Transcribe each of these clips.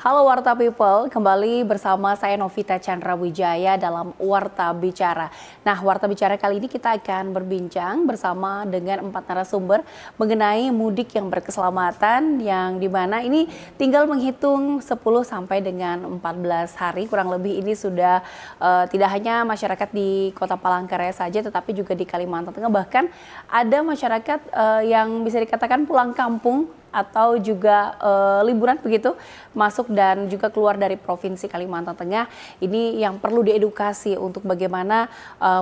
Halo Warta People, kembali bersama saya Novita Chandra Wijaya dalam Warta Bicara. Nah, Warta Bicara kali ini kita akan berbincang bersama dengan 4 narasumber mengenai mudik yang berkeselamatan, yang dimana ini tinggal menghitung 10 sampai dengan 14 hari. Kurang lebih ini sudah tidak hanya masyarakat di Kota Palangkaraya saja, tetapi juga di Kalimantan Tengah. Bahkan ada masyarakat yang bisa dikatakan pulang kampung atau juga liburan begitu, masuk dan juga keluar dari Provinsi Kalimantan Tengah. Ini yang perlu diedukasi untuk bagaimana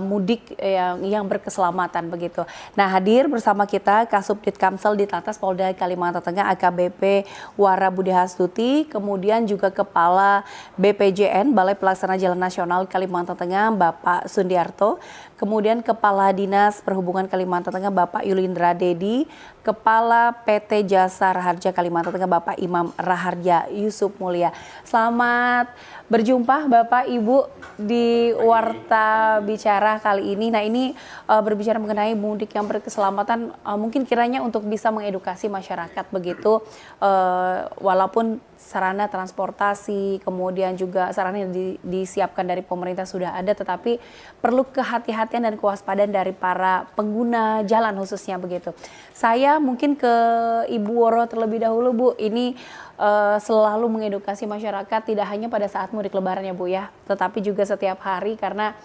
mudik yang berkeselamatan begitu. Nah, hadir bersama kita Kasubdit Kamsel Ditlantas Polda Kalimantan Tengah AKBP Wara Budi Hastuti, kemudian juga Kepala BPJN Balai Pelaksana Jalan Nasional Kalimantan Tengah Bapak Sundiarto, kemudian Kepala Dinas Perhubungan Kalimantan Tengah Bapak Yulindra Dedi, Kepala PT Jasa Raharja Kalimantan Tengah Bapak Imam Raharja Yusuf Mulia. Selamat berjumpa Bapak Ibu di Warta Bicara kali ini. Nah, ini berbicara mengenai mudik yang berkeselamatan, mungkin kiranya untuk bisa mengedukasi masyarakat begitu, walaupun sarana transportasi, kemudian juga sarana yang disiapkan dari pemerintah sudah ada, tetapi perlu kehati-hatian dan kewaspadaan dari para pengguna jalan khususnya begitu. Saya mungkin ke Ibu Woro terlebih dahulu, Bu. Ini selalu mengedukasi masyarakat tidak hanya pada saat mudik lebaran ya Bu ya, tetapi juga setiap hari karena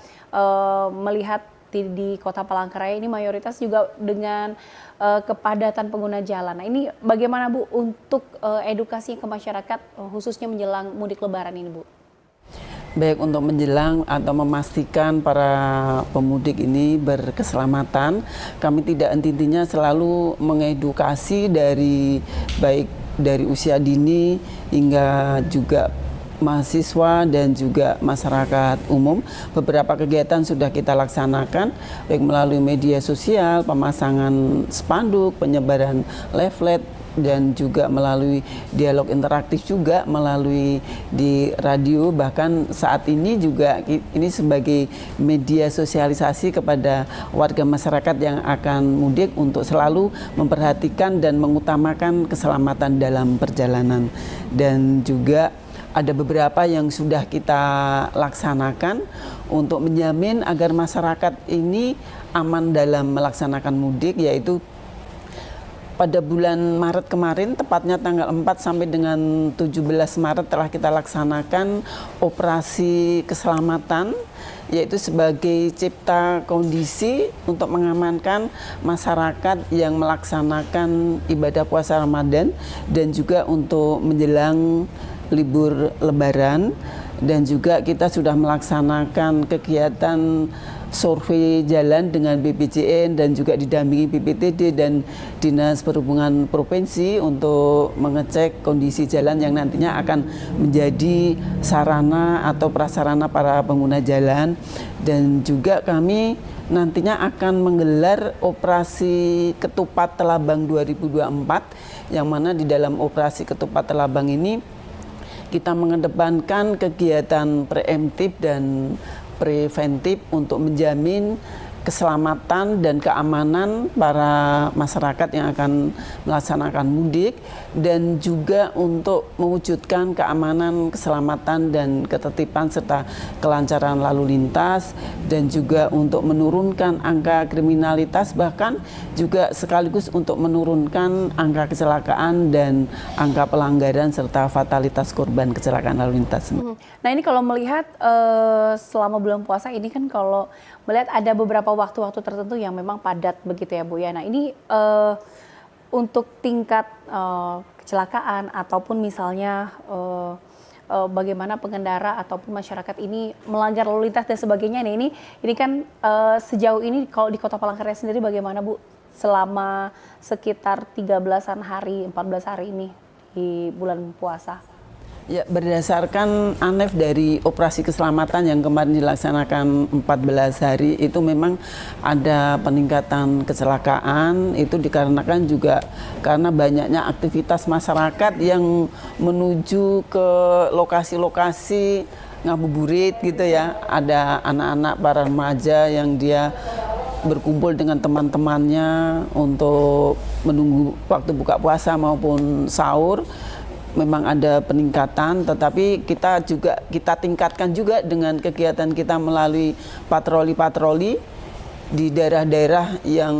melihat di Kota Palangkaraya ini mayoritas juga dengan kepadatan pengguna jalan. Nah, ini bagaimana Bu untuk edukasi ke masyarakat khususnya menjelang mudik lebaran ini Bu? Baik, untuk menjelang atau memastikan para pemudik ini berkeselamatan, kami tidak henti-hentinya selalu mengedukasi baik dari usia dini hingga juga mahasiswa dan juga masyarakat umum. Beberapa kegiatan sudah kita laksanakan baik melalui media sosial, pemasangan spanduk, penyebaran leaflet, dan juga melalui dialog interaktif juga melalui di radio. Bahkan saat ini juga ini sebagai media sosialisasi kepada warga masyarakat yang akan mudik untuk selalu memperhatikan dan mengutamakan keselamatan dalam perjalanan. Dan juga ada beberapa yang sudah kita laksanakan untuk menjamin agar masyarakat ini aman dalam melaksanakan mudik, yaitu pada bulan Maret kemarin, tepatnya tanggal 4 sampai dengan 17 Maret telah kita laksanakan operasi keselamatan, yaitu sebagai cipta kondisi untuk mengamankan masyarakat yang melaksanakan ibadah puasa Ramadan dan juga untuk menjelang libur Lebaran. Dan juga kita sudah melaksanakan kegiatan survei jalan dengan BPJN dan juga didampingi BPTD dan Dinas Perhubungan Provinsi untuk mengecek kondisi jalan yang nantinya akan menjadi sarana atau prasarana para pengguna jalan. Dan juga kami nantinya akan menggelar operasi Ketupat Telabang 2024, yang mana di dalam operasi Ketupat Telabang ini kita mengedepankan kegiatan preemptif dan preventif untuk menjamin keselamatan dan keamanan para masyarakat yang akan melaksanakan mudik, dan juga untuk mewujudkan keamanan, keselamatan dan ketertiban serta kelancaran lalu lintas, dan juga untuk menurunkan angka kriminalitas, bahkan juga sekaligus untuk menurunkan angka kecelakaan dan angka pelanggaran serta fatalitas korban kecelakaan lalu lintas. Nah, ini kalau melihat selama bulan puasa ini kan kalau melihat ada beberapa waktu-waktu tertentu yang memang padat begitu ya Bu ya. Nah, ini untuk tingkat kecelakaan ataupun misalnya bagaimana pengendara ataupun masyarakat ini melanggar lalu lintas dan sebagainya. Nah, ini kan sejauh ini kalau di Kota Palangkaraya sendiri bagaimana Bu selama sekitar 13-an hari, 14 hari ini di bulan puasa? Ya, berdasarkan ANEF dari operasi keselamatan yang kemarin dilaksanakan 14 hari, itu memang ada peningkatan kecelakaan. Itu dikarenakan juga karena banyaknya aktivitas masyarakat yang menuju ke lokasi-lokasi ngabuburit gitu ya. Ada anak-anak para remaja yang dia berkumpul dengan teman-temannya untuk menunggu waktu buka puasa maupun sahur. memang ada peningkatan, tetapi kita tingkatkan juga dengan kegiatan kita melalui patroli-patroli di daerah-daerah yang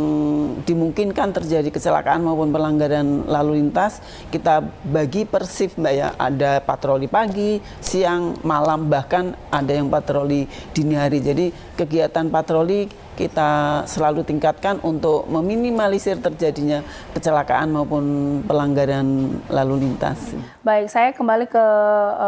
dimungkinkan terjadi kecelakaan maupun pelanggaran lalu lintas. Kita bagi per shift, Mbak ya, ada patroli pagi, siang, malam, bahkan ada yang patroli dini hari. Jadi kegiatan patroli kita selalu tingkatkan untuk meminimalisir terjadinya kecelakaan maupun pelanggaran lalu lintas. Baik, saya kembali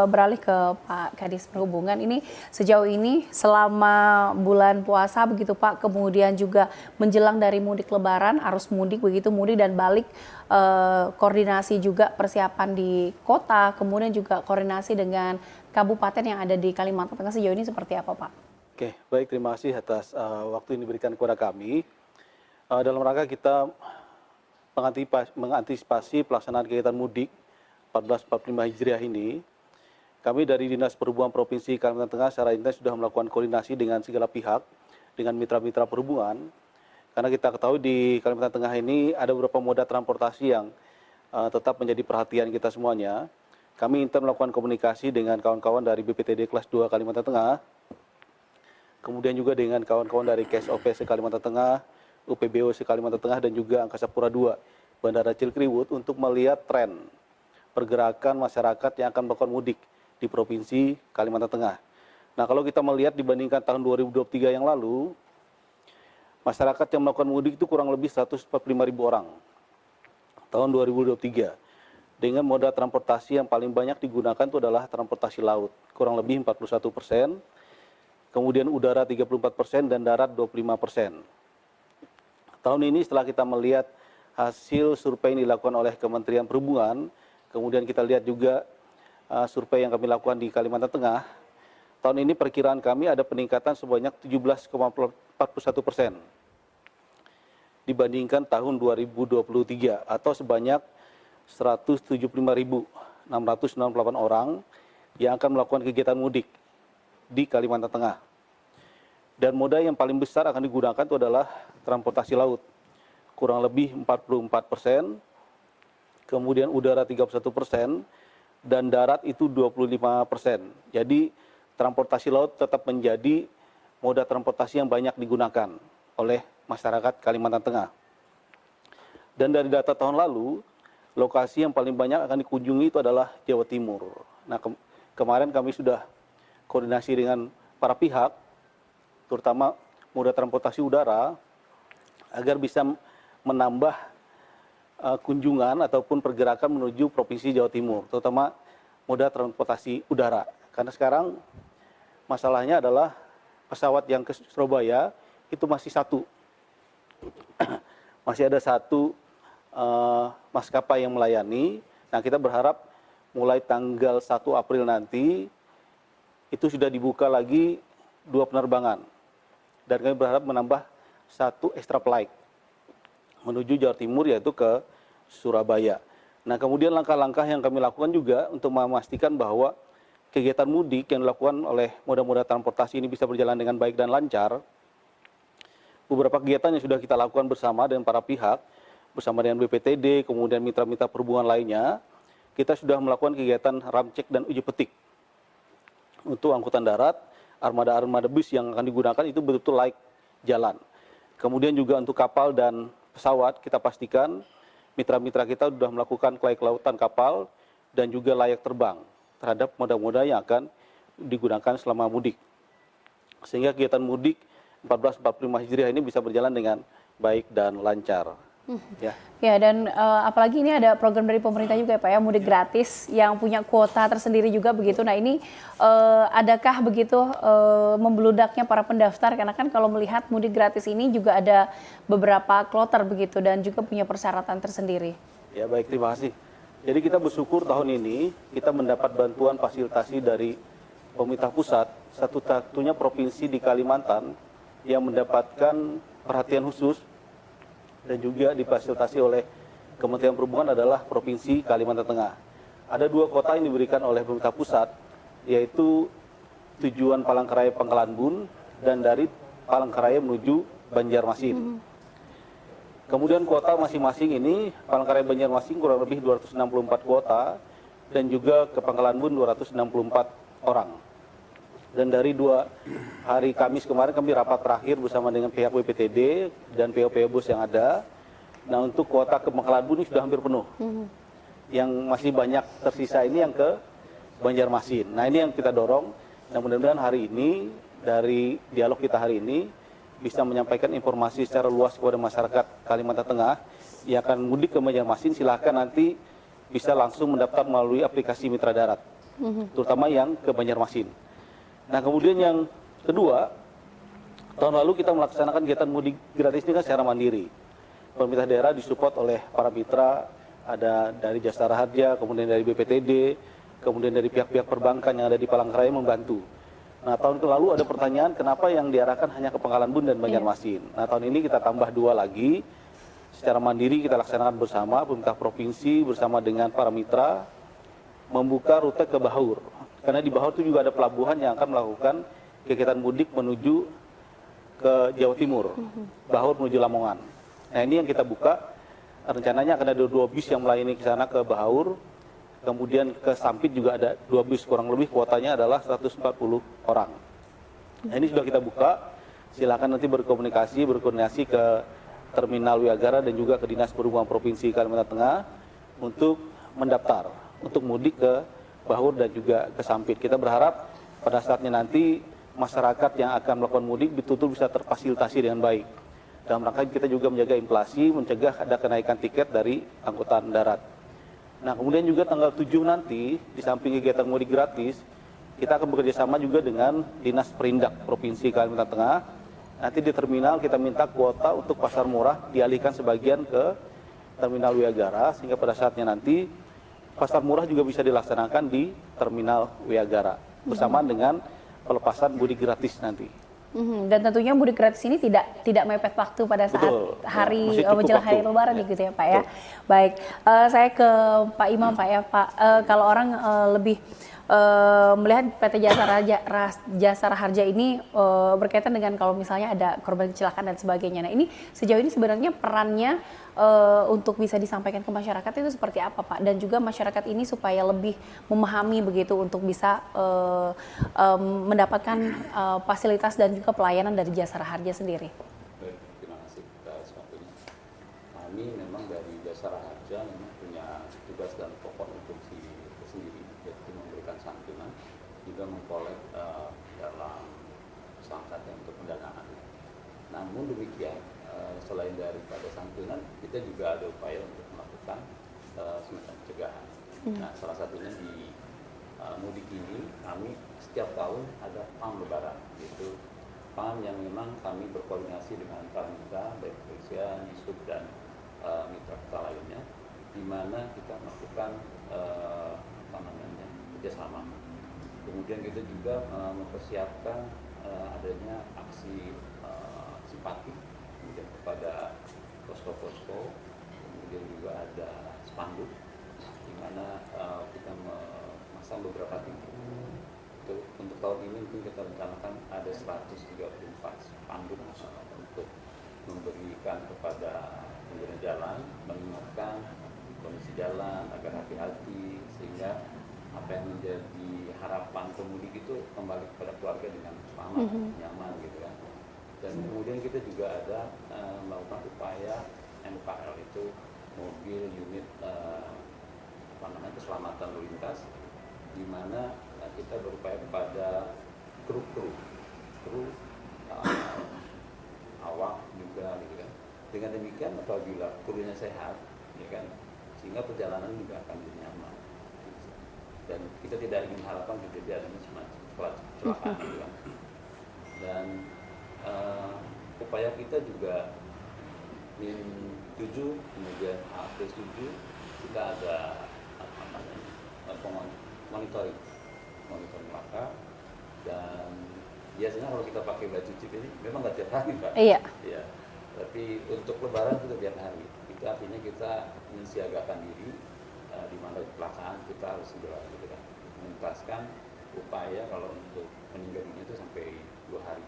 beralih ke Pak Kadis Perhubungan. Ini sejauh ini selama bulan puasa begitu Pak, kemudian juga menjelang dari mudik Lebaran, arus mudik begitu, mudik dan balik, koordinasi juga persiapan di kota, kemudian juga koordinasi dengan kabupaten yang ada di Kalimantan Tengah, sejauh ini seperti apa Pak? Oke, baik, terima kasih atas waktu yang diberikan kepada kami. Dalam rangka kita mengantisipasi pelaksanaan kegiatan mudik 1445 Hijriah ini, kami dari Dinas Perhubungan Provinsi Kalimantan Tengah secara intens sudah melakukan koordinasi dengan segala pihak, dengan mitra-mitra perhubungan, karena kita ketahui di Kalimantan Tengah ini ada beberapa moda transportasi yang tetap menjadi perhatian kita semuanya. Kami intens melakukan komunikasi dengan kawan-kawan dari BPTD kelas 2 Kalimantan Tengah, kemudian juga dengan kawan-kawan dari KSOP se-Kalimantan Tengah, UPBO se-Kalimantan Tengah, dan juga Angkasa Pura II, Bandara Cilkriwut, untuk melihat tren pergerakan masyarakat yang akan melakukan mudik di Provinsi Kalimantan Tengah. Nah, kalau kita melihat dibandingkan tahun 2023 yang lalu, masyarakat yang melakukan mudik itu kurang lebih 145.000 orang tahun 2023. Dengan moda transportasi yang paling banyak digunakan itu adalah transportasi laut, kurang lebih 41%. Kemudian udara 34% dan darat 25%. Tahun ini setelah kita melihat hasil survei yang dilakukan oleh Kementerian Perhubungan, kemudian kita lihat juga survei yang kami lakukan di Kalimantan Tengah, tahun ini perkiraan kami ada peningkatan sebanyak 17,41% dibandingkan tahun 2023, atau sebanyak 175.698 orang yang akan melakukan kegiatan mudik di Kalimantan Tengah. Dan moda yang paling besar akan digunakan itu adalah transportasi laut, kurang lebih 44%, kemudian udara 31%, dan darat itu 25%. Jadi transportasi laut tetap menjadi moda transportasi yang banyak digunakan oleh masyarakat Kalimantan Tengah. Dan dari data tahun lalu, lokasi yang paling banyak akan dikunjungi itu adalah Jawa Timur. Nah, kemarin kami sudah koordinasi dengan para pihak, terutama moda transportasi udara, agar bisa menambah kunjungan ataupun pergerakan menuju Provinsi Jawa Timur, terutama moda transportasi udara. Karena sekarang masalahnya adalah pesawat yang ke Surabaya itu masih satu. Masih ada satu maskapai yang melayani. Nah, kita berharap mulai tanggal 1 April nanti itu sudah dibuka lagi 2 penerbangan, dan kami berharap menambah 1 extra flight menuju Jawa Timur, yaitu ke Surabaya. Nah, kemudian langkah-langkah yang kami lakukan juga untuk memastikan bahwa kegiatan mudik yang dilakukan oleh moda-moda transportasi ini bisa berjalan dengan baik dan lancar. Beberapa kegiatan yang sudah kita lakukan bersama dengan para pihak, bersama dengan BPTD, kemudian mitra-mitra perhubungan lainnya, kita sudah melakukan kegiatan ramcek dan uji petik. Untuk angkutan darat, armada-armada bus yang akan digunakan itu betul-betul layak jalan. Kemudian juga untuk kapal dan pesawat, kita pastikan mitra-mitra kita sudah melakukan kelautan kapal dan juga layak terbang terhadap moda-moda yang akan digunakan selama mudik. Sehingga kegiatan mudik 1445 Hijriah ini bisa berjalan dengan baik dan lancar. Ya, dan apalagi ini ada program dari pemerintah juga ya Pak ya, mudik gratis yang punya kuota tersendiri juga begitu. Nah, ini adakah begitu membeludaknya para pendaftar, karena kan kalau melihat mudik gratis ini juga ada beberapa kloter begitu dan juga punya persyaratan tersendiri. Ya, baik, terima kasih. Jadi kita bersyukur tahun ini kita mendapat bantuan fasilitasi dari pemerintah pusat, satu-satunya provinsi di Kalimantan yang mendapatkan perhatian khusus dan juga difasilitasi oleh Kementerian Perhubungan adalah Provinsi Kalimantan Tengah. Ada 2 kota yang diberikan oleh pemerintah pusat, yaitu tujuan Palangkaraya Pangkalan Bun dan dari Palangkaraya menuju Banjarmasin. Kemudian kuota masing-masing ini, Palangkaraya Banjarmasin kurang lebih 264 kuota, dan juga ke Pangkalan Bun 264 orang. Dan dari 2 hari Kamis kemarin kami rapat terakhir bersama dengan pihak BPTD dan PO-PO bus yang ada. Nah, untuk kuota ke Pangkalan Bun ini sudah hampir penuh. Yang masih banyak tersisa ini yang ke Banjarmasin. Nah, ini yang kita dorong. Nah, mudah-mudahan hari ini dari dialog kita hari ini bisa menyampaikan informasi secara luas kepada masyarakat Kalimantan Tengah yang akan mudik ke Banjarmasin. Silakan nanti bisa langsung mendaftar melalui aplikasi Mitra Darat, terutama yang ke Banjarmasin. Nah, kemudian yang kedua, tahun lalu kita melaksanakan kegiatan mudik gratis ini kan secara mandiri. Pemerintah daerah disupport oleh para mitra, ada dari Jasara Harja, kemudian dari BPTD, kemudian dari pihak-pihak perbankan yang ada di Palangkaraya membantu. Nah, tahun lalu ada pertanyaan kenapa yang diarahkan hanya ke Pangkalan Bun dan Banjarmasin. Nah, tahun ini kita tambah 2 lagi, secara mandiri kita laksanakan bersama, pemerintah provinsi bersama dengan para mitra, membuka rute ke Bahaur. Karena di Bahaur itu juga ada pelabuhan yang akan melakukan kegiatan mudik menuju ke Jawa Timur, Bahaur menuju Lamongan. Nah, ini yang kita buka, rencananya akan ada 2 bis yang melayani ke sana ke Bahaur, kemudian ke Sampit juga ada 2 bis, kurang lebih kuotanya adalah 140 orang. Nah, ini sudah kita buka, silakan nanti berkoordinasi ke Terminal Wiagara dan juga ke Dinas Perhubungan Provinsi Kalimantan Tengah untuk mendaftar, untuk mudik ke Bahaur dan juga ke Sampit. Kita berharap pada saatnya nanti masyarakat yang akan melakukan mudik betul-betul bisa terfasilitasi dengan baik. Dalam rangka kita juga menjaga inflasi, mencegah ada kenaikan tiket dari angkutan darat. Nah, kemudian juga tanggal 7 nanti, di samping kegiatan mudik gratis, kita akan bekerjasama juga dengan Dinas Perindak Provinsi Kalimantan Tengah. Nanti di terminal kita minta kuota untuk pasar murah dialihkan sebagian ke Terminal Wiagara, sehingga pada saatnya nanti pasar murah juga bisa dilaksanakan di Terminal Wiagara bersamaan dengan pelepasan mudik gratis nanti. Dan tentunya mudik gratis ini tidak mepet waktu pada saat hari menjelang hari Lebaran gitu ya Pak ya. Baik, saya ke Pak Imam Pak ya Pak. Kalau orang lebih melihat PT Jasara Harja ini berkaitan dengan kalau misalnya ada korban kecelakaan dan sebagainya. Nah, ini sejauh ini sebenarnya perannya untuk bisa disampaikan ke masyarakat itu seperti apa Pak? Dan juga masyarakat ini supaya lebih memahami begitu untuk bisa mendapatkan fasilitas dan juga pelayanan dari Jasara Harja sendiri. Baik, terima kasih atas waktunya. Kami memang dari Jasara Harja memang punya tugas dan pokok fungsi tersendiri, yaitu memberikan santunan, juga mengkolek dalam persyaratan untuk pendanaan. Namun demikian, selain daripada santunan, kita juga ada upaya untuk melakukan semacam pencegahan. Nah, salah satunya di mudik ini kami setiap tahun ada PAM Lebaran, yaitu PAM yang memang kami berkoordinasi dengan para mitra, baik kepolisian, Yusuf dan mitra lainnya, di mana kita melakukan kerjasama. Kemudian kita juga mempersiapkan adanya aksi simpatik kemudian kepada posko-posko, kemudian juga ada spanduk di mana kita memasang beberapa titik. Untuk tahun ini mungkin kita rencanakan ada 134 spanduk untuk memberikan kepada pengguna jalan, mengingatkan kondisi jalan agar hati-hati, sehingga apa yang menjadi harapan pemudik itu kembali kepada keluarga dengan selamat, nyaman gitu kan. Dan kemudian kita juga ada melakukan upaya MKL, itu mobil unit keselamatan lalu lintas, di mana kita berupaya kepada kru awak juga gitu kan. Dengan demikian apabila krunya sehat, ya kan, sehingga perjalanan juga akan lebih nyaman. Dan kita tidak ingin harapan terjadi adanya semacam kecelakaan gitu kan. Dan upaya kita juga Min 7 kemudian Plus 7 kita ada monitoring laka, dan biasanya kalau kita pakai baju chip ini memang nggak tiap hari Pak. Iya. Ya. Tapi untuk Lebaran kita tiap hari. Itu artinya kita mensiagakan diri di mana pelaksanaan kita harus segera gitu kan. Menuntaskan upaya kalau untuk meninggal dunia itu sampai 2 hari.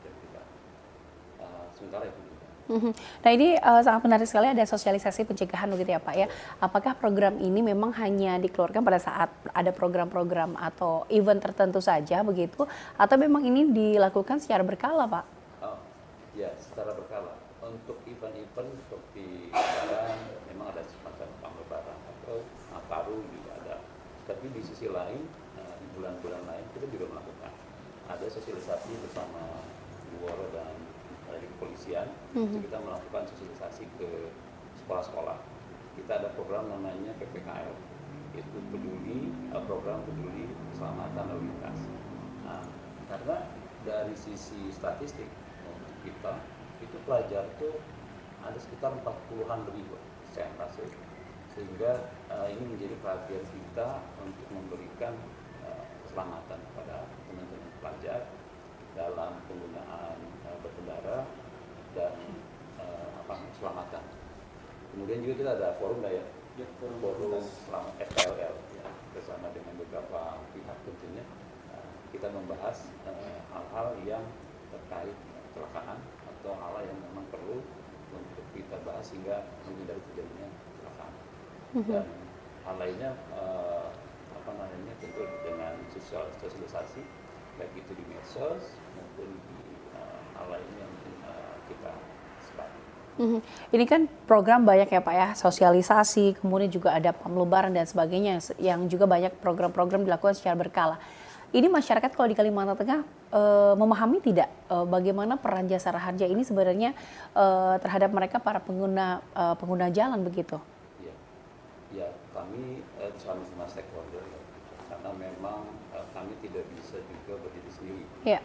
Dan kita sementara itu. Mhm. Nah ini sangat menarik sekali ada sosialisasi pencegahan begitu ya Pak ya. Apakah program ini memang hanya dikeluarkan pada saat ada program-program atau event tertentu saja begitu, atau memang ini dilakukan secara berkala Pak? Oh, ya secara berkala. Untuk event-event seperti Lebaran memang ada semacam panglebaran atau Nataru juga ada. Tapi di sisi lain di bulan-bulan lain kita juga melakukan ada sosialisasi bersama Buworo dan dari kepolisian. Itu kita melakukan sosialisasi ke sekolah-sekolah. Kita ada program namanya PPKL, itu program peduli keselamatan lalu lintas. Nah, karena dari sisi statistik untuk kita itu pelajar itu ada sekitar 40-an lebih persentase, sehingga ini menjadi perhatian kita untuk memberikan keselamatan kepada teman-teman pelajar dalam penggunaan berkendara dan keselamatan. Kemudian juga kita ada forum forum selamat FPLL ya, bersama dengan beberapa pihak tentunya kita membahas hal-hal yang terkait kecelakaan atau hal yang memang perlu untuk kita bahas sehingga menghindari terjadinya kecelakaan. Dan hal lainnya tentu dengan sosialisasi baik itu di medsos maupun di hal lainnya yang kita sepakati. Ini kan program banyak ya Pak ya, sosialisasi, kemudian juga ada pamlebaran dan sebagainya, yang juga banyak program-program dilakukan secara berkala. Ini masyarakat kalau di Kalimantan Tengah memahami tidak bagaimana peran jasa harja ini sebenarnya terhadap mereka para pengguna jalan begitu? Ya, kami bersama stakeholder ya, karena memang kami tidak bisa juga berdiri sendiri. Ya.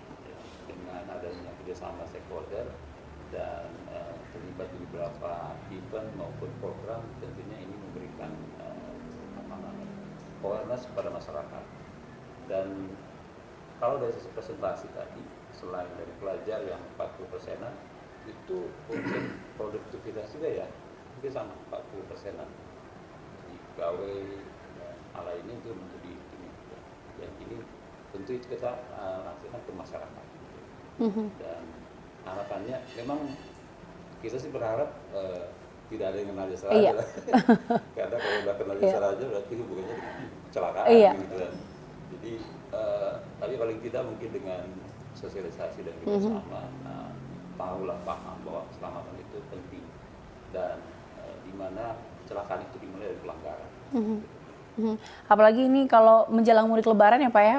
Dengan adanya kerjasama stakeholder dan terlibat di beberapa event maupun program, tentunya ini memberikan awareness kepada masyarakat. Dan kalau dari sisi presentasi tadi, selain dari pelajar yang 40%-an, itu untuk produktivitas juga ya, mungkin sama 40%-an. Jadi pegawai hal lainnya itu menjadi ini. Yang ini tentu itu kita lakukan ke masyarakat. Dan harapannya memang kita sih berharap tidak ada yang kenal jasa raja. Karena kalau udah kenal jasa raja berarti hubungannya dengan kecelakaan gitu kan. Jadi tapi paling tidak mungkin dengan sosialisasi dan bersama tahulah paham bahwa keselamatan itu penting dan di mana kecelakaan itu dimulai dari pelanggaran. Apalagi ini kalau menjelang mudik lebaran ya Pak ya,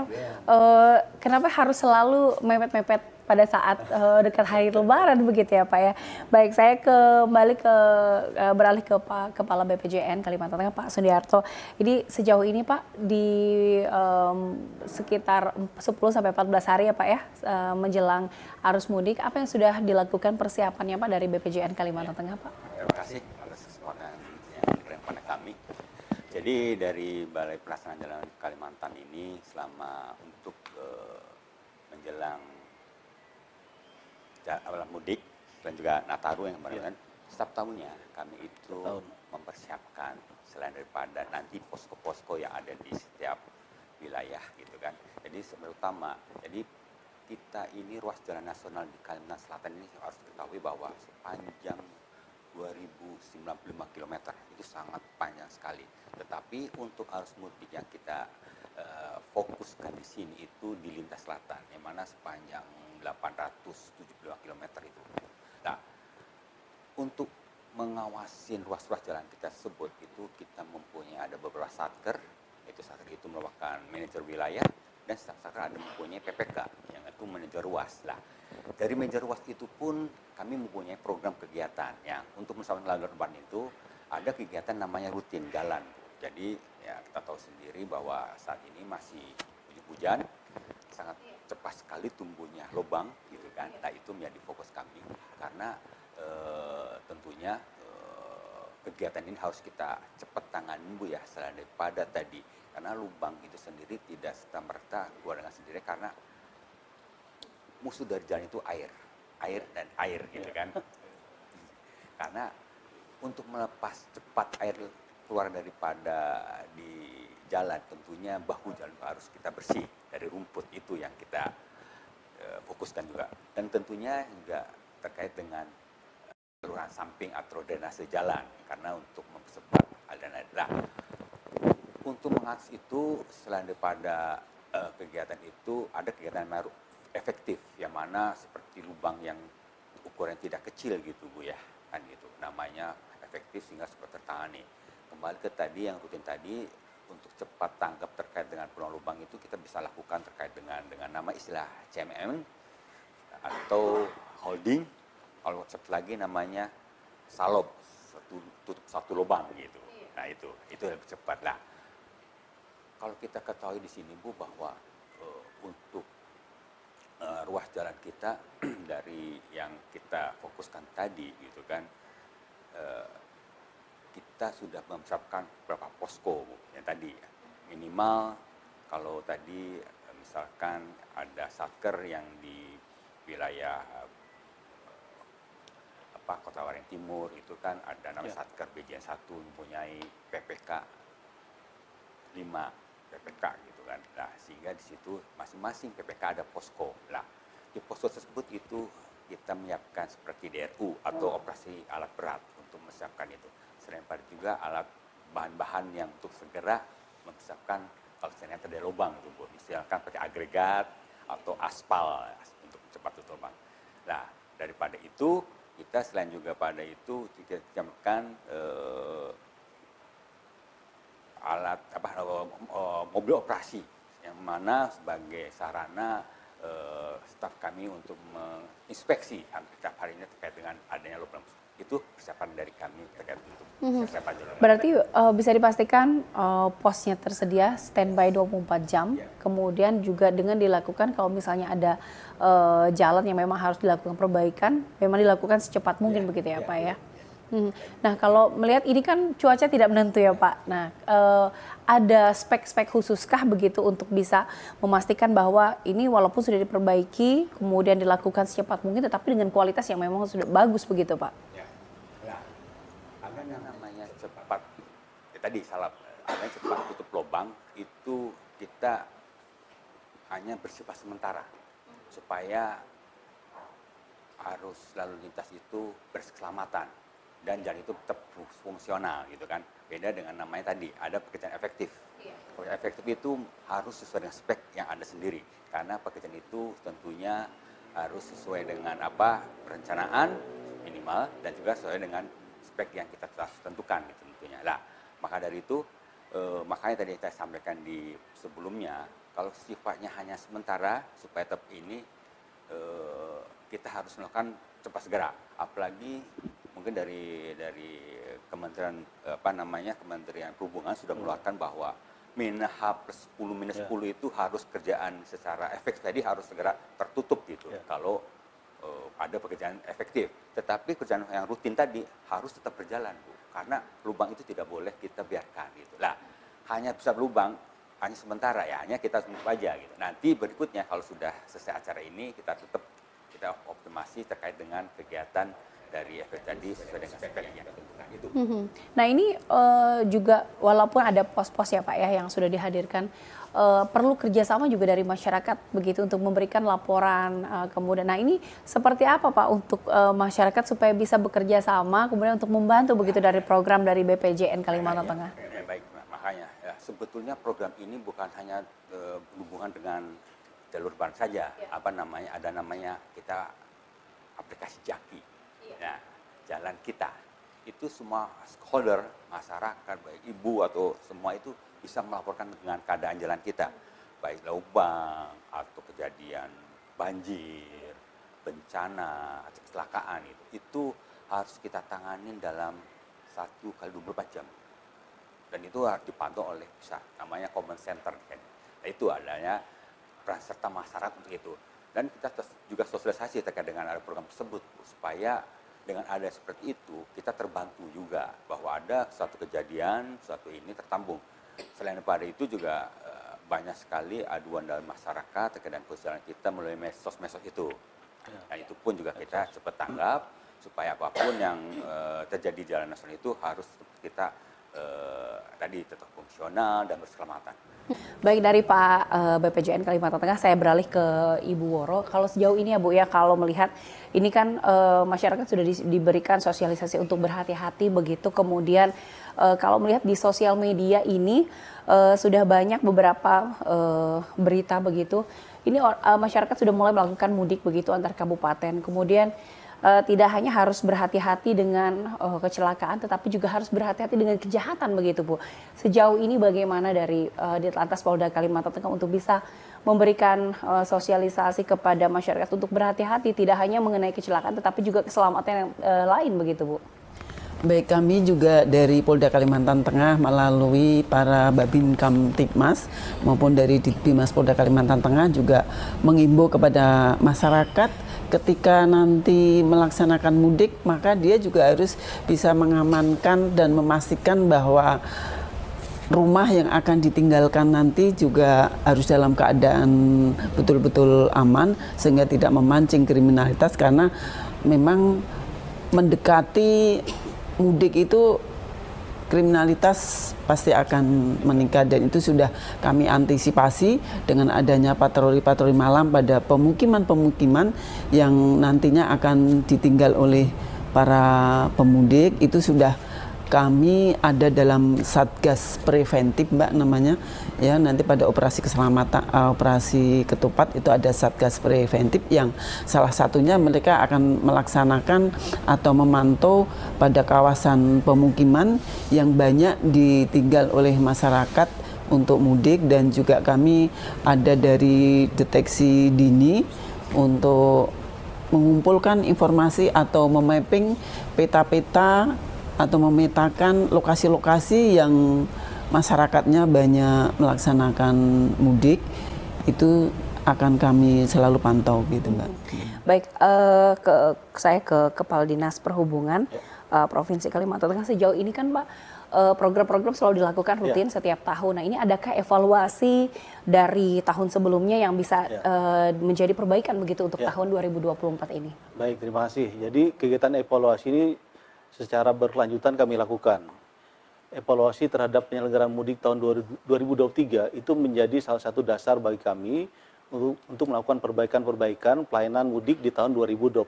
kenapa harus selalu mepet-mepet pada saat dekat hari lebaran begitu ya Pak ya. Baik, saya beralih ke Pak Kepala BPJN Kalimantan Tengah Pak Sundiarto. Jadi sejauh ini Pak di sekitar 10-14 hari ya Pak ya menjelang arus mudik, apa yang sudah dilakukan persiapannya Pak dari BPJN Kalimantan Tengah Pak? Terima kasih atas kesempatan yang diberikan kepada kami. Jadi dari Balai Pelaksanaan Jalan Kalimantan ini selama untuk menjelang awal mudik dan juga Nataru yang kemarin, setiap tahunnya kami itu mempersiapkan selain daripada nanti posko-posko yang ada di setiap wilayah gitu kan. Jadi terutama, jadi kita ini ruas jalan nasional di Kalimantan Selatan ini harus diketahui bahwa sepanjang 2095 km itu sangat panjang sekali. Tetapi untuk arus mudik yang kita fokuskan di sini itu di lintas selatan, yang mana sepanjang 875 km itu. Nah, untuk mengawasi ruas-ruas jalan kita tersebut itu kita mempunyai ada beberapa satker, satker itu merupakan manajer wilayah, dan satker ada mempunyai PPK yang itu manajer ruas. Nah, dari manajer ruas itu pun kami mempunyai program kegiatan yang untuk menyelamatkan lalu depan itu ada kegiatan namanya rutin jalan. Jadi ya kita tahu sendiri bahwa saat ini masih hujan, sangat cepat sekali tumbuhnya lubang gitu kan. Nah, itu menjadi fokus kami karena tentunya kegiatan ini harus kita cepat tangani Bu ya, selain daripada tadi karena lubang itu sendiri tidak serta-merta keluar dengan sendiri karena musuh dari jalan itu air dan air gitu kan. Karena untuk melepas cepat air keluar daripada di jalan, tentunya bahu jalan harus kita bersih dari rumput, itu yang kita fokuskan juga. Dan tentunya juga terkait dengan saluran samping atau drainase jalan karena untuk mempercepat aliran air. Nah, untuk mengatasi itu selain daripada kegiatan itu ada kegiatan yang baru efektif yang mana seperti lubang yang ukuran tidak kecil gitu Bu ya, kan gitu. Namanya efektif sehingga cepat tertangani. Kembali ke tadi yang rutin tadi, untuk cepat tanggap terkait dengan peluang lubang itu kita bisa lakukan terkait dengan nama istilah CMM atau holding. Kalau cepat lagi namanya salob, tutup satu lubang gitu. Nah itu lebih cepat lah. Kalau kita ketahui di sini Bu bahwa untuk ruas jalan kita dari yang kita fokuskan tadi gitu kan, kita sudah mempersiapkan beberapa posko Bu, yang tadi minimal kalau tadi misalkan ada satker yang di wilayah Kota Waringin Timur itu kan ada namanya satker BJN 1 mempunyai PPK 5 PPK gitu kan. Nah, sehingga di situ masing-masing PPK ada posko. Nah, di posko tersebut itu kita menyiapkan seperti DRU atau operasi alat berat untuk mempersiapkan itu. Selain pada juga alat bahan-bahan yang untuk segera mempersiapkan kalau ternyata ada lubang itu Bu. Misalkan pakai agregat atau aspal untuk cepat tutup lubang. Nah, daripada itu kita selain juga pada itu kita siapkan alat mobil operasi yang mana sebagai sarana staf kami untuk menginspeksi setiap harinya terkait dengan adanya lubang. Itu persiapan dari kami terkait untuk persiapan jalan. Berarti bisa dipastikan posnya tersedia standby 24 jam, kemudian juga dengan dilakukan kalau misalnya ada jalan yang memang harus dilakukan perbaikan, memang dilakukan secepat mungkin begitu ya Pak ya. Nah kalau melihat ini kan cuaca tidak menentu ya Pak. Nah ada spek-spek khususkah begitu untuk bisa memastikan bahwa ini walaupun sudah diperbaiki, kemudian dilakukan secepat mungkin, tetapi dengan kualitas yang memang sudah bagus begitu Pak? Agar yang namanya cepat, tadi salah, agar cepat tutup lubang itu kita hanya bersifat sementara supaya arus lalu lintas itu berkeselamatan dan jalan itu tetap fungsional gitu kan. Beda dengan namanya tadi ada pekerjaan efektif. Pekerjaan efektif itu harus sesuai dengan spek yang ada sendiri karena pekerjaan itu tentunya harus sesuai dengan perencanaan minimal dan juga sesuai dengan spek yang kita telah tentukan gitu tentunya. Nah, maka dari itu makanya tadi saya sampaikan di sebelumnya kalau sifatnya hanya sementara supaya tetap ini kita harus melakukan cepat segera. Apalagi mungkin dari Kementerian Kementerian Perhubungan sudah mengeluarkan bahwa -10 itu harus kerjaan secara efektif tadi harus segera tertutup gitu. Kalau ada pekerjaan efektif, tetapi kerjaan yang rutin tadi harus tetap berjalan Bu, karena lubang itu tidak boleh kita biarkan gitu. Lah, hanya bisa lubang hanya sementara ya, hanya kita tutup aja gitu. Nanti berikutnya kalau sudah selesai acara ini kita optimasi terkait dengan kegiatan dari efek tadi sesuai dengan spek yang ditentukan itu. Nah ini juga walaupun ada pos-pos ya Pak ya yang sudah dihadirkan, perlu kerjasama juga dari masyarakat begitu untuk memberikan laporan kemudian. Nah ini seperti apa Pak untuk masyarakat supaya bisa bekerja sama kemudian untuk membantu begitu dari program dari BPJN Kalimantan Tengah? Baik, makanya ya, sebetulnya program ini bukan hanya berhubungan dengan jalur ban saja, ada namanya kita aplikasi Jaki. Nah, jalan kita itu semua stakeholder masyarakat baik ibu atau semua itu bisa melaporkan dengan keadaan jalan kita, baik lubang atau kejadian banjir, bencana, atau kecelakaan itu harus kita tanganin dalam 1x24 jam. Dan itu harus dipantau oleh namanya command center kan. Nah, itu adanya peran serta masyarakat untuk itu. Dan kita juga sosialisasi terkait dengan ada program tersebut supaya dengan ada seperti itu kita terbantu juga bahwa ada suatu kejadian, suatu ini tertampung. Selain daripada itu juga banyak sekali aduan dari masyarakat terkait dengan jalan kita melalui medsos itu. Dan itu pun juga kita cepat tanggap supaya apapun yang terjadi di jalan nasional itu harus kita tadi tetap fungsional dan berkeselamatan. Baik, dari Pak BPJN Kalimantan Tengah, saya beralih ke Ibu Woro. Kalau sejauh ini ya Bu ya, kalau melihat ini kan masyarakat sudah diberikan sosialisasi untuk berhati-hati begitu. Kemudian kalau melihat di sosial media ini sudah banyak beberapa berita begitu. Ini masyarakat sudah mulai melakukan mudik begitu antar kabupaten. Kemudian tidak hanya harus berhati-hati dengan kecelakaan, tetapi juga harus berhati-hati dengan kejahatan begitu Bu. Sejauh ini bagaimana dari Ditlantas Polda Kalimantan Tengah untuk bisa memberikan sosialisasi kepada masyarakat untuk berhati-hati, tidak hanya mengenai kecelakaan, tetapi juga keselamatan yang lain begitu Bu? Baik, kami juga dari Polda Kalimantan Tengah melalui para Babin Kamtibmas maupun dari Ditbimas Polda Kalimantan Tengah juga mengimbau kepada masyarakat ketika nanti melaksanakan mudik, maka dia juga harus bisa mengamankan dan memastikan bahwa rumah yang akan ditinggalkan nanti juga harus dalam keadaan betul-betul aman sehingga tidak memancing kriminalitas, karena memang mendekati mudik itu kriminalitas pasti akan meningkat, dan itu sudah kami antisipasi dengan adanya patroli-patroli malam pada pemukiman-pemukiman yang nantinya akan ditinggal oleh para pemudik. Itu sudah kami ada dalam Satgas Preventif Mbak namanya ya, nanti pada operasi keselamatan, operasi ketupat itu ada Satgas Preventif yang salah satunya mereka akan melaksanakan atau memantau pada kawasan pemukiman yang banyak ditinggal oleh masyarakat untuk mudik, dan juga kami ada dari deteksi dini untuk mengumpulkan informasi atau memapping peta-peta atau memetakan lokasi-lokasi yang masyarakatnya banyak melaksanakan mudik. Itu akan kami selalu pantau gitu Mbak. Baik, saya ke Kepala Dinas Perhubungan Provinsi Kalimantan Tengah. Sejauh ini kan Pak, program-program selalu dilakukan rutin setiap tahun. Nah, ini adakah evaluasi dari tahun sebelumnya yang bisa menjadi perbaikan begitu untuk tahun 2024 ini? Baik, terima kasih. Jadi kegiatan evaluasi ini secara berkelanjutan kami lakukan. Evaluasi terhadap penyelenggaraan mudik tahun 2023 itu menjadi salah satu dasar bagi kami untuk melakukan perbaikan-perbaikan pelayanan mudik di tahun 2024.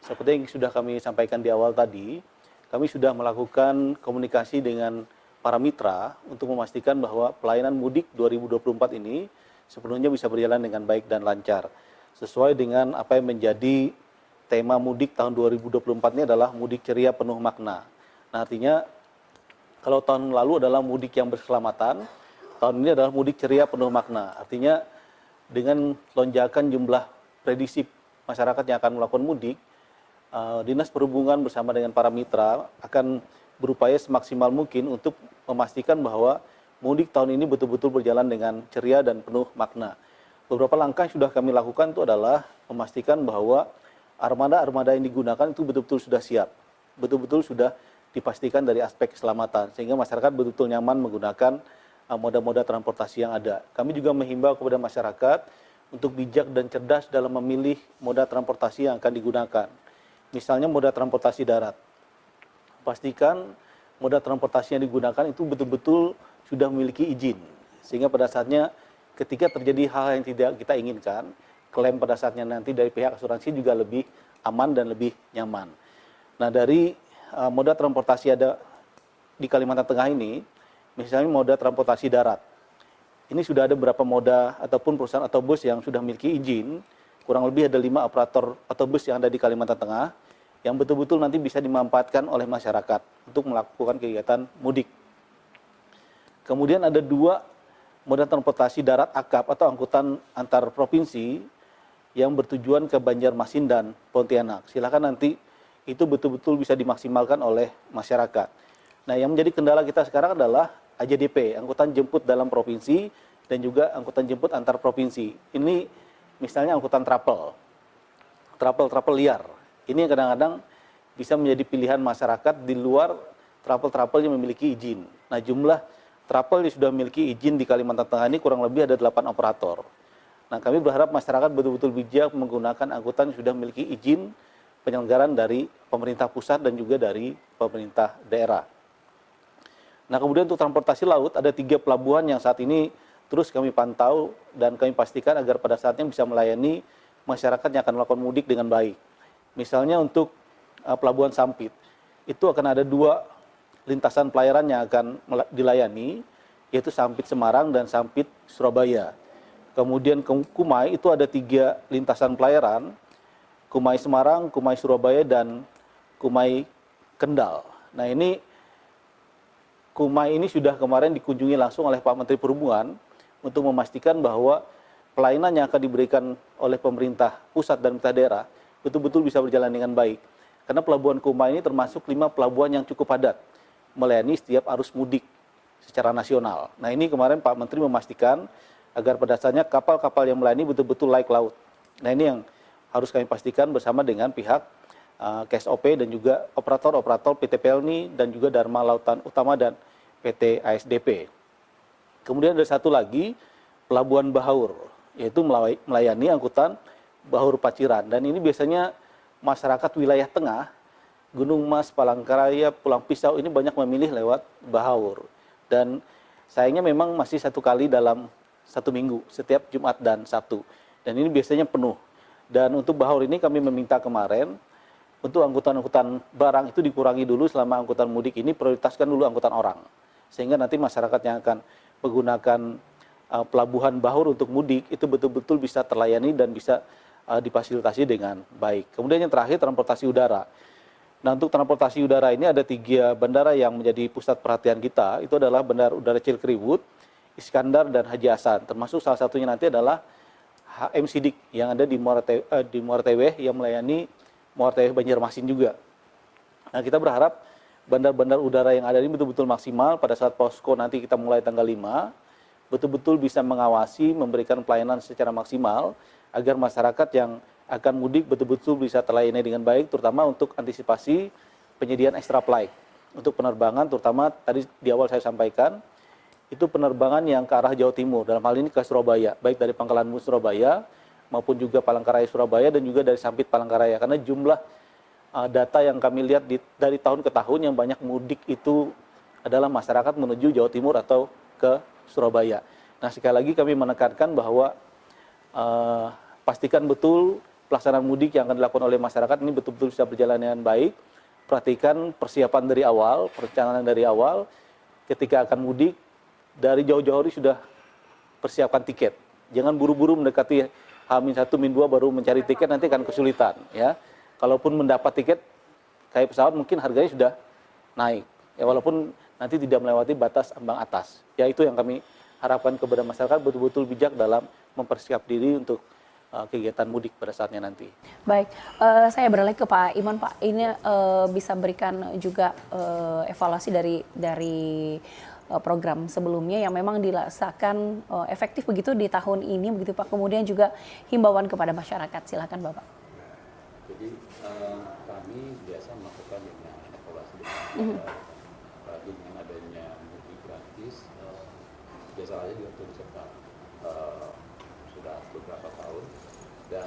Seperti yang sudah kami sampaikan di awal tadi, kami sudah melakukan komunikasi dengan para mitra untuk memastikan bahwa pelayanan mudik 2024 ini sepenuhnya bisa berjalan dengan baik dan lancar. Sesuai dengan apa yang menjadi tema mudik tahun 2024 ini adalah mudik ceria penuh makna. Nah, artinya kalau tahun lalu adalah mudik yang berkeselamatan, tahun ini adalah mudik ceria penuh makna. Artinya dengan lonjakan jumlah prediksi masyarakat yang akan melakukan mudik, Dinas Perhubungan bersama dengan para mitra akan berupaya semaksimal mungkin untuk memastikan bahwa mudik tahun ini betul-betul berjalan dengan ceria dan penuh makna. Beberapa langkah yang sudah kami lakukan itu adalah memastikan bahwa armada-armada yang digunakan itu betul-betul sudah siap, betul-betul sudah dipastikan dari aspek keselamatan, sehingga masyarakat betul-betul nyaman menggunakan moda-moda transportasi yang ada. Kami juga menghimbau kepada masyarakat untuk bijak dan cerdas dalam memilih moda transportasi yang akan digunakan. Misalnya moda transportasi darat. Pastikan moda transportasi yang digunakan itu betul-betul sudah memiliki izin, sehingga pada saatnya ketika terjadi hal yang tidak kita inginkan, klaim pada saatnya nanti dari pihak asuransi juga lebih aman dan lebih nyaman. Nah, dari moda transportasi ada di Kalimantan Tengah ini, misalnya moda transportasi darat. Ini sudah ada beberapa moda ataupun perusahaan otobus yang sudah memiliki izin, kurang lebih ada 5 operator otobus yang ada di Kalimantan Tengah, yang betul-betul nanti bisa dimanfaatkan oleh masyarakat untuk melakukan kegiatan mudik. Kemudian ada 2 moda transportasi darat akap atau angkutan antar provinsi yang bertujuan ke Banjarmasin dan Pontianak. Silakan nanti itu betul-betul bisa dimaksimalkan oleh masyarakat. Nah, yang menjadi kendala kita sekarang adalah AJDP, angkutan jemput dalam provinsi, dan juga angkutan jemput antar provinsi. Ini misalnya angkutan travel liar. Ini yang kadang-kadang bisa menjadi pilihan masyarakat di luar travel yang memiliki izin. Nah, jumlah travel yang sudah memiliki izin di Kalimantan Tengah ini kurang lebih ada 8 operator. Nah, kami berharap masyarakat betul-betul bijak menggunakan angkutan yang sudah memiliki izin penyelenggaraan dari pemerintah pusat dan juga dari pemerintah daerah. Nah, kemudian untuk transportasi laut ada 3 pelabuhan yang saat ini terus kami pantau dan kami pastikan agar pada saatnya bisa melayani masyarakat yang akan melakukan mudik dengan baik. Misalnya untuk Pelabuhan Sampit, itu akan ada 2 lintasan pelayaran yang akan dilayani, yaitu Sampit Semarang dan Sampit Surabaya. Kemudian ke Kumai itu ada 3 lintasan pelayaran, Kumai Semarang, Kumai Surabaya, dan Kumai Kendal. Nah, ini Kumai ini sudah kemarin dikunjungi langsung oleh Pak Menteri Perhubungan untuk memastikan bahwa pelayanan yang akan diberikan oleh pemerintah pusat dan pemerintah daerah betul-betul bisa berjalan dengan baik. Karena pelabuhan Kumai ini termasuk 5 pelabuhan yang cukup padat melayani setiap arus mudik secara nasional. Nah, ini kemarin Pak Menteri memastikan agar pada dasarnya kapal-kapal yang melayani betul-betul layak laut. Nah, ini yang harus kami pastikan bersama dengan pihak KSOP dan juga operator-operator PT Pelni dan juga Dharma Lautan Utama dan PT ASDP. Kemudian ada satu lagi, Pelabuhan Bahaur, yaitu melayani angkutan Bahaur Paciran. Dan ini biasanya masyarakat wilayah tengah, Gunung Mas, Palangkaraya, Pulang Pisau ini banyak memilih lewat Bahaur. Dan sayangnya memang masih 1 kali dalam 1 minggu, setiap Jumat dan Sabtu. Dan ini biasanya penuh. Dan untuk Bahaur ini kami meminta kemarin, untuk angkutan-angkutan barang itu dikurangi dulu selama angkutan mudik ini, prioritaskan dulu angkutan orang. Sehingga nanti masyarakat yang akan menggunakan pelabuhan Bahaur untuk mudik itu betul-betul bisa terlayani dan bisa difasilitasi dengan baik. Kemudian yang terakhir, transportasi udara. Nah, untuk transportasi udara ini ada 3 bandara yang menjadi pusat perhatian kita. Itu adalah Bandara Udara Cilikriwut, Iskandar, dan Haji Hasan. Termasuk salah satunya nanti adalah HM Sidik yang ada di Muara Teweh yang melayani Muara Teweh Banjarmasin juga. Nah, kita berharap bandar-bandar udara yang ada ini betul-betul maksimal pada saat posko nanti kita mulai tanggal 5, betul-betul bisa mengawasi, memberikan pelayanan secara maksimal agar masyarakat yang akan mudik betul-betul bisa terlayani dengan baik, terutama untuk antisipasi penyediaan extra flight untuk penerbangan, terutama tadi di awal saya sampaikan, itu penerbangan yang ke arah Jawa Timur, dalam hal ini ke Surabaya, baik dari Pangkalan Bus Surabaya, maupun juga Palangkaraya Surabaya, dan juga dari Sampit Palangkaraya, karena jumlah data yang kami lihat dari tahun ke tahun yang banyak mudik itu adalah masyarakat menuju Jawa Timur atau ke Surabaya. Nah, sekali lagi kami menekankan bahwa pastikan betul pelaksanaan mudik yang akan dilakukan oleh masyarakat ini betul-betul bisa berjalan dengan baik. Perhatikan persiapan dari awal, perencanaan dari awal, ketika akan mudik, dari jauh-jauh hari sudah persiapkan tiket. Jangan buru-buru mendekati H-1, H-2 baru mencari tiket, nanti akan kesulitan. Ya. Kalaupun mendapat tiket, kayak pesawat mungkin harganya sudah naik. Ya, walaupun nanti tidak melewati batas ambang atas. Ya, itu yang kami harapkan kepada masyarakat, betul-betul bijak dalam mempersiap diri untuk kegiatan mudik pada saatnya nanti. Baik, saya beralih ke Pak Iman. Pak, ini bisa berikan juga evaluasi dari program sebelumnya yang memang dirasakan efektif begitu di tahun ini, begitu Pak. Kemudian juga himbauan kepada masyarakat, silakan Bapak. Jadi kami biasa melakukan dengan evaluasi dengan adanya mudik gratis, biasa saja juga turut serta sudah beberapa tahun, dan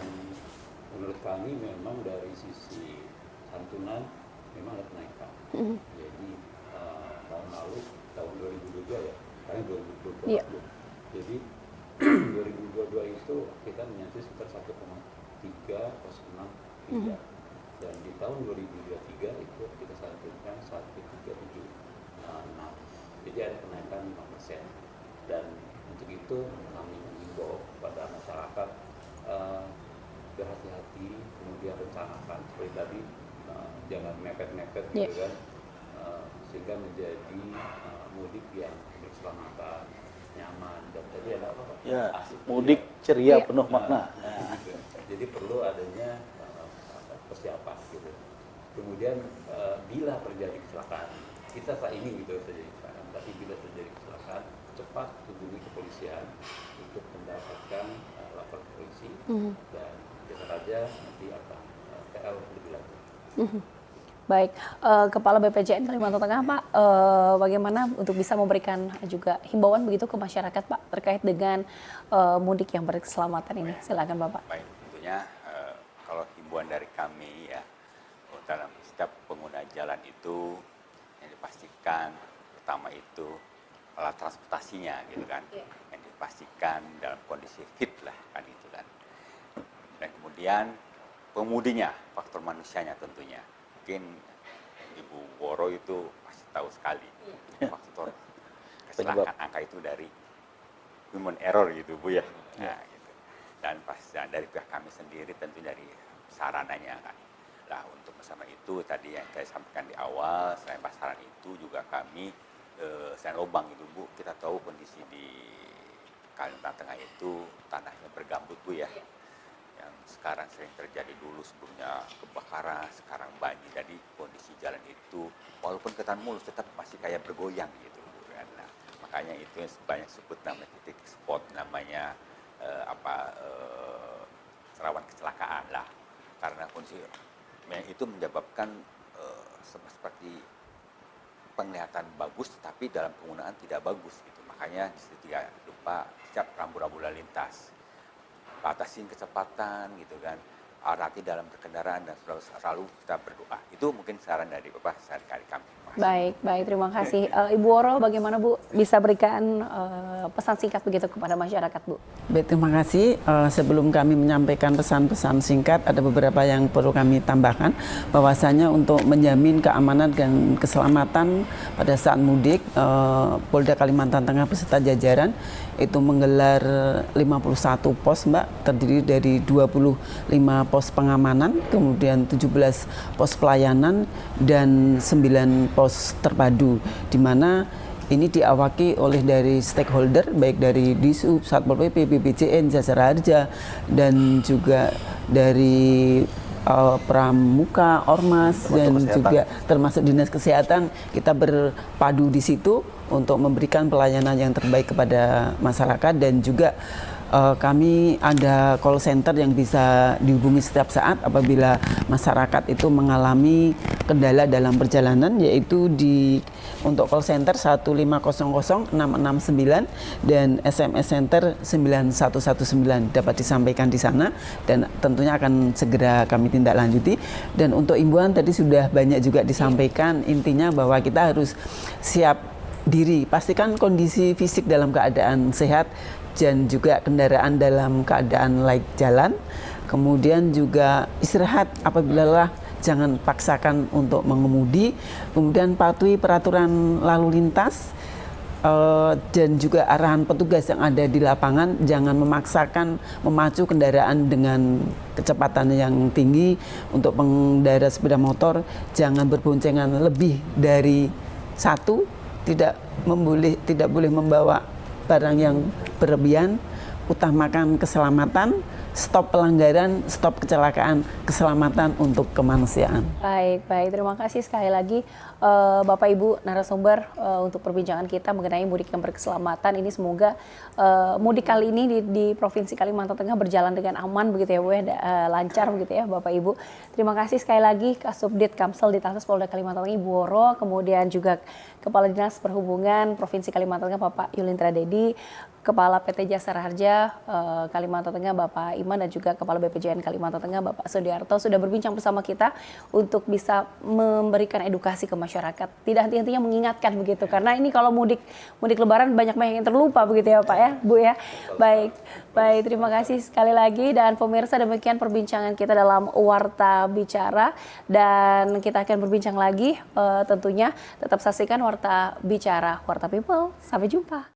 menurut kami memang dari sisi santunan memang ada kenaikan. Jadi tahun lalu, tahun 2022 ya, karena 2022. Yeah. Jadi 2022 itu kita menyentuh sekitar 1,306. Dan di tahun 2023 itu kita santunkan 1,376. Jadi ada kenaikan 5%. Dan untuk itu kami mengimbau kepada masyarakat berhati-hati, kemudian rencanakan seperti tadi, jangan mepet-mepet gitu kan, sehingga menjadi mudik yang berkeselamatan, nyaman, dan tadi ada apa Pak? Ya, mudik ceria, penuh makna. Jadi perlu adanya persiapan gitu. Kemudian bila terjadi kecelakaan, kita saat ini gitu terjadi kecelakaan, tapi bila terjadi kecelakaan, cepat hubungi kepolisian untuk mendapatkan lapor polisi, dan bisa saja nanti akan TL lebih lanjut. Baik, Kepala BPJN Kalimantan Tengah Pak, bagaimana untuk bisa memberikan juga himbauan begitu ke masyarakat Pak terkait dengan mudik yang berkeselamatan ini, silakan Bapak. Baik, tentunya kalau himbauan dari kami ya, dalam setiap pengguna jalan itu yang dipastikan pertama itu alat transportasinya gitu kan, yang dipastikan dalam kondisi fit lah kan itu kan. Dan kemudian pemudinya, faktor manusianya tentunya. Mungkin Ibu Woro itu pasti tahu sekali faktor kecelakaan angka itu dari human error gitu Bu ya. Nah, gitu. Dan dari pihak kami sendiri tentu dari sarananya kan. Nah, untuk bersama itu tadi yang saya sampaikan di awal, selain pasaran itu juga kami selain lubang itu Bu, kita tahu kondisi di Kalimantan Tengah itu tanahnya bergambut Bu ya. Yang sekarang sering terjadi, dulu sebelumnya kebakaran, sekarang banjir. Jadi kondisi jalan itu walaupun ketan mulus tetap masih kayak bergoyang gitu Bu. Nah, makanya itu yang banyak sebut namanya titik spot, namanya rawan kecelakaan lah. Karena kondisi itu menyebabkan seperti penglihatan bagus tapi dalam penggunaan tidak bagus gitu. Makanya tidak lupa setiap rambu-rambu lalu lintas batasin kecepatan gitu kan, hati dalam berkendaraan, dan selalu kita berdoa. Itu mungkin saran dari Bapak sehari-hari kami. Baik, terima kasih. Ibu Woro, bagaimana Bu bisa berikan pesan singkat begitu kepada masyarakat Bu? Baik, terima kasih. Sebelum kami menyampaikan pesan-pesan singkat, ada beberapa yang perlu kami tambahkan, bahwasanya untuk menjamin keamanan dan keselamatan pada saat mudik, Polda Kalimantan Tengah beserta jajaran itu menggelar 51 pos Mbak, terdiri dari 25 pos pengamanan, kemudian 17 pos pelayanan, dan 9 pos terpadu, di mana ini diawaki oleh dari stakeholder, baik dari Disub, Satpol PP, BPJN, Jasara Harja, dan juga dari Pramuka, Ormas, dan juga termasuk Dinas Kesehatan. Kita berpadu di situ untuk memberikan pelayanan yang terbaik kepada masyarakat, dan juga kami ada call center yang bisa dihubungi setiap saat apabila masyarakat itu mengalami kendala dalam perjalanan, yaitu untuk call center 1500 669 dan SMS center 9119 dapat disampaikan di sana, dan tentunya akan segera kami tindak lanjuti. Dan untuk imbauan tadi sudah banyak juga disampaikan, intinya bahwa kita harus siap diri, pastikan kondisi fisik dalam keadaan sehat, dan juga kendaraan dalam keadaan layak jalan. Kemudian juga istirahat apabila lelah, jangan paksakan untuk mengemudi. Kemudian patuhi peraturan lalu lintas dan juga arahan petugas yang ada di lapangan. Jangan memaksakan memacu kendaraan dengan kecepatan yang tinggi. Untuk pengendara sepeda motor, jangan berboncengan lebih dari satu, tidak boleh membawa barang yang berlebihan, utamakan keselamatan, stop pelanggaran, stop kecelakaan, keselamatan untuk kemanusiaan. Baik, terima kasih sekali lagi Bapak Ibu narasumber untuk perbincangan kita mengenai mudik yang berkeselamatan ini. Semoga mudik kali ini di Provinsi Kalimantan Tengah berjalan dengan aman begitu ya Bu, lancar begitu ya Bapak Ibu. Terima kasih sekali lagi Kasubdit Kamsel Ditlantas Polda Kalimantan Tengah Ibu Woro, kemudian juga Kepala Dinas Perhubungan Provinsi Kalimantan Tengah Bapak Yulintra Dedi, Kepala PT Jasara Harja Kalimantan Tengah Bapak Iman, dan juga Kepala BPJN Kalimantan Tengah Bapak Sudiarto sudah berbincang bersama kita untuk bisa memberikan edukasi ke masyarakat. Tidak henti-hentinya mengingatkan begitu, karena ini kalau mudik Lebaran banyak yang terlupa begitu ya Pak ya, Bu ya. Baik, terima kasih sekali lagi, dan pemirsa demikian perbincangan kita dalam Warta Bicara, dan kita akan berbincang lagi tentunya tetap saksikan Warta Bicara, Warta People. Sampai jumpa.